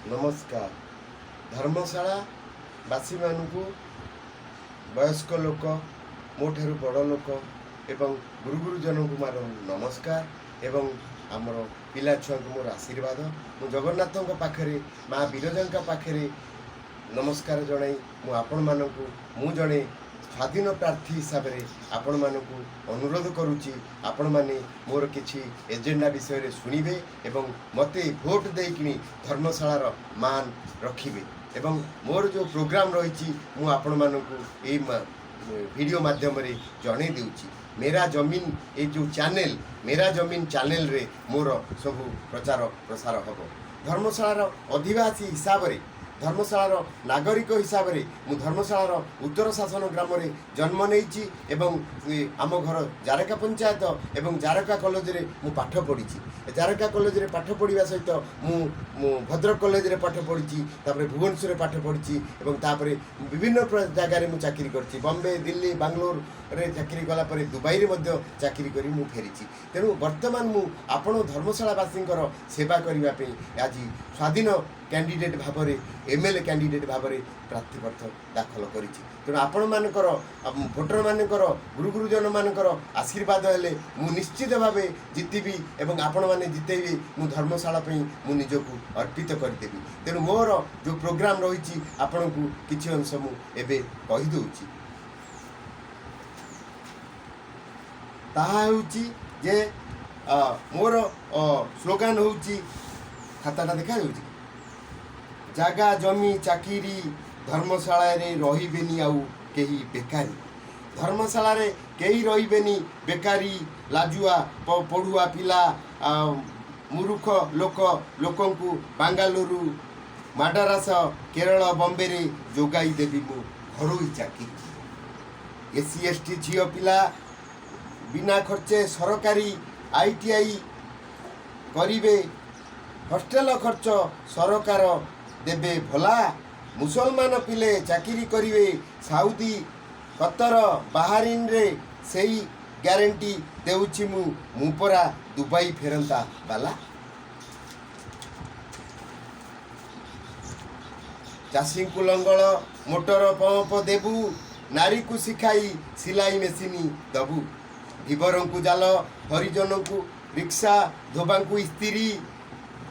नमस्कार धर्मशाला बासी मानू वयस्क लोक मो ठारू बड़ लोक एवं गुरु गुरुजन को मार नमस्कार एवं आमर पिला छुआ को मोर आशीर्वाद मु जगन्नाथ पाखे माँ विरजा पाखे नमस्कार जनाई मु आपण मानू मु जड़े स्वाधीन प्रार्थी हिसाब से आपण मानू अनुरोध करुच्ची आपण मैंने मोर किसी एजेंडा विषय रे शुणिबे एवं मते भोट देकिनी धर्मशालार मान रखिबे एवं मोर जो प्रोग्राम रही मु आपण मानू ए वीडियो माध्यम रे जणे देउची मेरा जमीन ये जो चैनल मेरा जमीन चैनल रे मोर सब प्रचार प्रसार हम धर्मशालार अधिवासी हिसाब से धर्मशालार नागरिक हिसाब से मु धर्मशालार उत्तर शासन ग्राम रे जन्म नहीं एवं आम घर जारका पंचायत एवं जारका कॉलेज रे मु पाठ पढ़ी जारका कॉलेज रे पाठ पढ़ा सहित मु भद्रक कॉलेज रे पाठ पढ़ी भुवनेश्वर पाठ पढ़ी एवं तापर विभिन्न जगार मु चाकरी करछि बॉम्बे दिल्ली बांग्लोर रे चाकरी गला पर दुबई रे मध्य चाकरी करी मु फेरिछि तेणु वर्तमान मु आपण धर्मशालावासी सेवा करने आज स्वाधीन कैंडिडेट भाव में एमएलए कैंडिडेट भाव में प्रार्थीपत्र दाखल करिछि तेणु आपण मानकर भोटर मानकर गुरु गुरुजन मानकर आशीर्वाद हेले मु निश्चित भाव जितबी एवं आपण माने जितेबी मु धर्मशाला पई मु निजको अर्पित करदेबी तेणु मोर जो प्रोग्राम रही आपण को किछि अंश मु एबे कहि दउछि ताहा होउछि जे मोर स्लोगान होउछि खाताटा देखा जाउछि जागा जमी चाकिरी धर्मशाला रे रहिबेनी आउ केही बेकारी धर्मशाला रे केही रहिबेनी बेकारी लाजुआ पढ़ुआ पिला मूर्ख लोकंकु बांगालुरु माडारास केरल बॉम्बे रे जोगाई देबी मु घरोई चाकरी एससी एसटी झियो पिला बिना खर्चे सरकारी आईटीआई करिवे हॉस्टेल खर्च सरकार देबे भला मुसलमान पिले चाकरी करिवे साउदी कतर बाहरीन रे सेही ग्यारंटी देउछि मु परा दुबई फेरंता बाला चाषी को लंगल मोटर पंप देबू नारी को शिखाई सिलाई मेसिनी दबू धीवर को जाल हरिजन को रिक्शा धोबा को स्त्री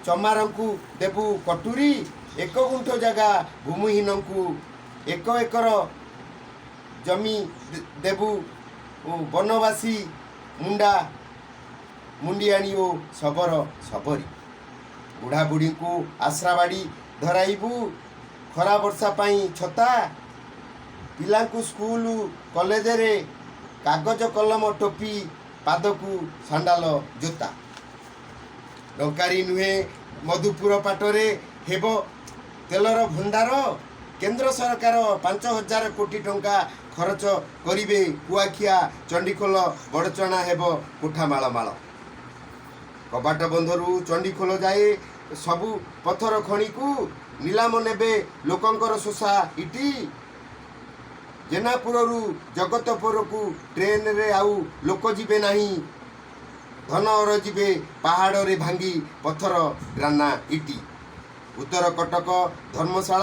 चमार को देबू कटुरी एक गुंठ जगह भूमिहीन को एक एकर जमी देबू बनवासी मुंडा मुंडियाणी ओ सबरी बुढ़ा बुढ़ी को आश्राबाड़ी धराइबू खरा वर्षा पाई छता पिला को स्कूल कॉलेज रे कागज कलम टोपी पाद को सांडाल जोता डंकारी नुहे मधुपुर पाटरे हेब तेलर भंडार केंद्र सरकार 5,000 कोटी टंका खर्च करिवे कुआखिया चंडीखोल बड़चना हेब कोठामाल माल कबाट बंधरु चंडीखोल जाए सबु पथर खणी को नीलाम नेबे लोकंकर सोसा इटी जेनापुरु जगतपुर को ट्रेन रे आउ लोक जीवे नहीं धन और जीवे पहाड़ रे भांगी पथर ग्राना इटी उत्तर कटक धर्मशाला